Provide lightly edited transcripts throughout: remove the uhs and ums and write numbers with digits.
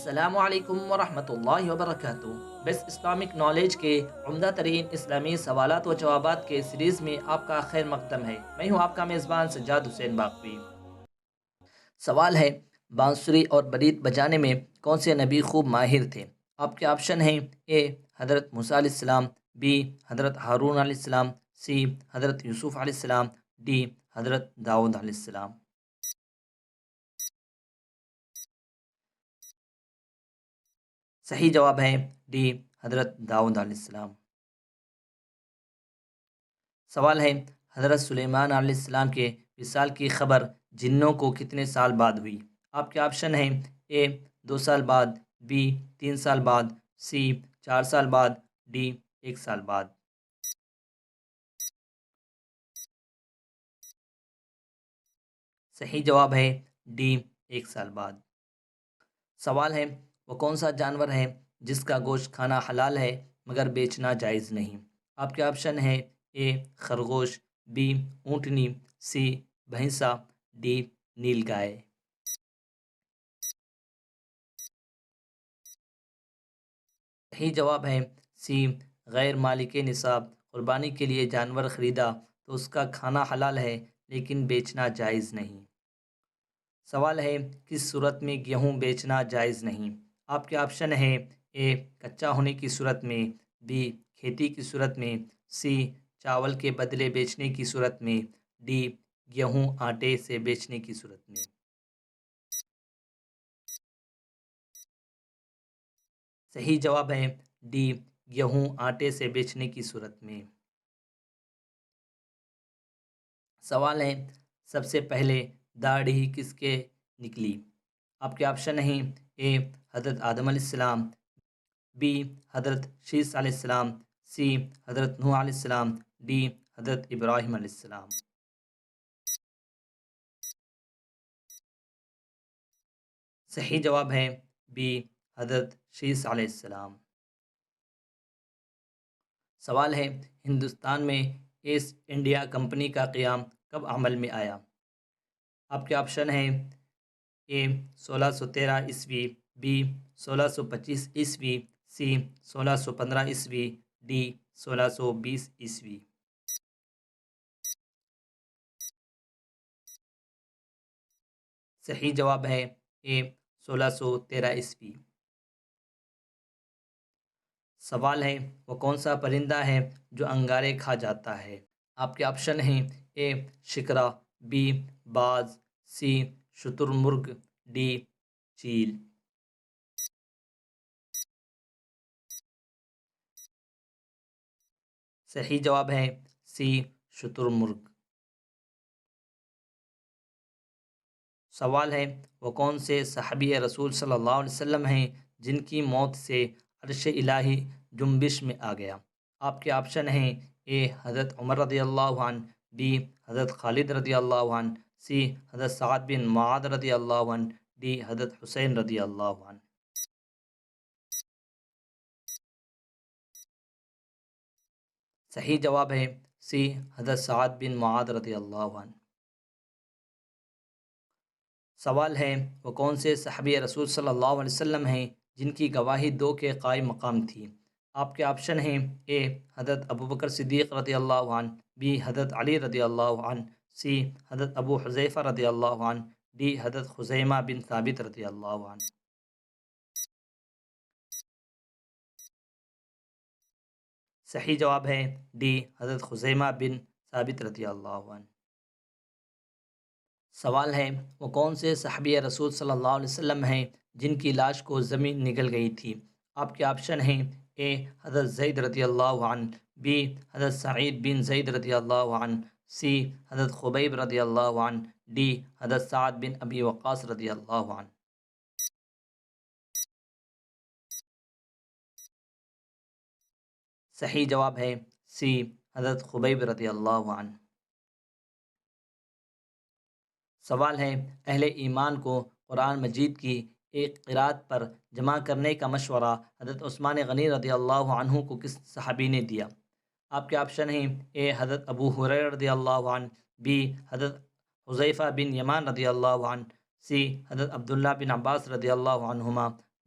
السلام علیکم ورحمۃ اللہ وبرکاتہ۔ بیسٹ اسلامک نالج کے عمدہ ترین اسلامی سوالات و جوابات کے سیریز میں آپ کا خیر مقدم ہے۔ میں ہوں آپ کا میزبان سجاد حسین باقوی۔ سوال ہے، بانسری اور برید بجانے میں کون سے نبی خوب ماہر تھے؟ آپ کے آپشن ہیں: اے حضرت موسیٰ علیہ السلام، بی حضرت ہارون علیہ السلام، سی حضرت یوسف علیہ السلام، ڈی حضرت داؤد علیہ السلام۔ صحیح جواب ہے ڈی حضرت داؤد علیہ السلام۔ سوال ہے، حضرت سلیمان علیہ السلام کے وصال کی خبر جنوں کو کتنے سال بعد ہوئی؟ آپ کے آپشن ہیں: اے 2 سال بعد، بی 3 سال بعد، سی 4 سال بعد، ڈی 1 سال بعد۔ صحیح جواب ہے ڈی 1 سال بعد۔ سوال ہے، وہ کون سا جانور ہے جس کا گوشت کھانا حلال ہے مگر بیچنا جائز نہیں؟ آپ کے آپشن ہیں: اے خرگوش، بی اونٹنی، سی بھینسا، ڈی نیل گائے۔ صحیح جواب ہے سی غیر مالک نصاب۔ قربانی کے لیے جانور خریدا تو اس کا کھانا حلال ہے لیکن بیچنا جائز نہیں۔ سوال ہے، کس صورت میں گیہوں بیچنا جائز نہیں؟ آپ کے آپشن ہیں: اے کچا ہونے کی صورت میں، بی کھیتی کی صورت میں، سی چاول کے بدلے بیچنے کی صورت میں، ڈی گیہوں آٹے سے بیچنے کی صورت میں۔ صحیح جواب ہے ڈی گیہوں آٹے سے بیچنے کی صورت میں۔ سوال ہے، سب سے پہلے داڑھی کس کے نکلی؟ آپ کے آپشن ہیں: اے حضرت آدم علیہ السلام، بی حضرت شیس علیہ السلام، سی حضرت نوح علیہ السلام، ڈی حضرت ابراہیم علیہ السلام۔ صحیح جواب ہے بی حضرت شیس علیہ السلام۔ سوال ہے، ہندوستان میں ایسٹ انڈیا کمپنی کا قیام کب عمل میں آیا؟ آپ کے آپشن ہیں: اے 1613 عیسوی، بی 1625 عیسوی، سی 1615 عیسوی، ڈی 1620 عیسوی۔ صحیح جواب ہے اے 1613 عیسوی۔ سوال ہے، وہ کون سا پرندہ ہے جو انگارے کھا جاتا ہے؟ آپ کے آپشن ہیں: اے شکرا، بی باز، سی شتر مرغ، ڈی چیل۔ صحیح جواب ہے سی شتر مرغ۔ سوال ہے، وہ کون سے صحابی رسول صلی اللہ علیہ وسلم ہیں جن کی موت سے عرش الہی جنبش میں آ گیا؟ آپ کے آپشن ہیں: اے حضرت عمر رضی اللہ عنہ، بی حضرت خالد رضی اللہ عنہ، سی حضرت سعد بن معاذ رضی اللہ عنہ، ڈی حضرت حسین رضی اللہ عنہ۔ صحیح جواب ہے سی حضرت سعد بن معاذ رضی اللہ عنہ۔ سوال ہے، وہ کون سے صحابی رسول صلی اللہ علیہ وسلم ہیں جن کی گواہی 2 کے قائم مقام تھی؟ آپ کے آپشن ہیں: اے حضرت ابوبکر صدیق رضی اللہ عنہ، بی حضرت علی رضی اللہ عنہ، سی حضرت ابو حذیفہ رضی اللہ عنہ، ڈی حضرت خزیمہ بن ثابت رضی اللہ عنہ۔ صحیح جواب ہے ڈی حضرت خزیمہ بن ثابت رضی اللہ عنہ۔ سوال ہے، وہ کون سے صحابی رسول صلی اللہ علیہ وسلم ہیں جن کی لاش کو زمین نگل گئی تھی؟ آپ کے آپشن ہیں: اے حضرت زید رضی اللہ عنہ، بی حضرت سعید بن زید رضی اللہ عنہ، سی حضرت خبیب رضی اللہ عنہ، ڈی حضرت سعد بن ابی وقاص رضی اللہ عنہ۔ صحیح جواب ہے سی حضرت خبیب رضی اللہ عنہ۔ سوال ہے، اہل ایمان کو قرآن مجید کی ایک قرأت پر جمع کرنے کا مشورہ حضرت عثمان غنی رضی اللہ عنہ کو کس صحابی نے دیا؟ آپ کے آپشن ہیں: اے حضرت ابو ہریرہ رضی اللہ عنہ، بی حضرت حذیفہ بن یمان رضی اللہ عنہ، سی حضرت عبداللہ بن عباس رضی اللہ عنہما،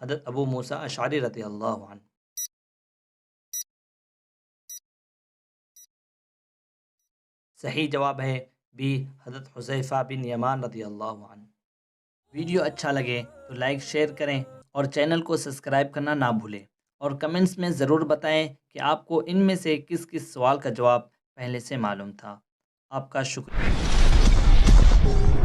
حضرت ابو موسیٰ اشعری رضی اللہ عنہ۔ صحیح جواب ہے بی حضرت حذیفہ بن یمان رضی اللہ عنہ۔ ویڈیو اچھا لگے تو لائک شیئر کریں اور چینل کو سبسکرائب کرنا نہ بھولیں، اور کمنٹس میں ضرور بتائیں کہ آپ کو ان میں سے کس کس سوال کا جواب پہلے سے معلوم تھا۔ آپ کا شکریہ۔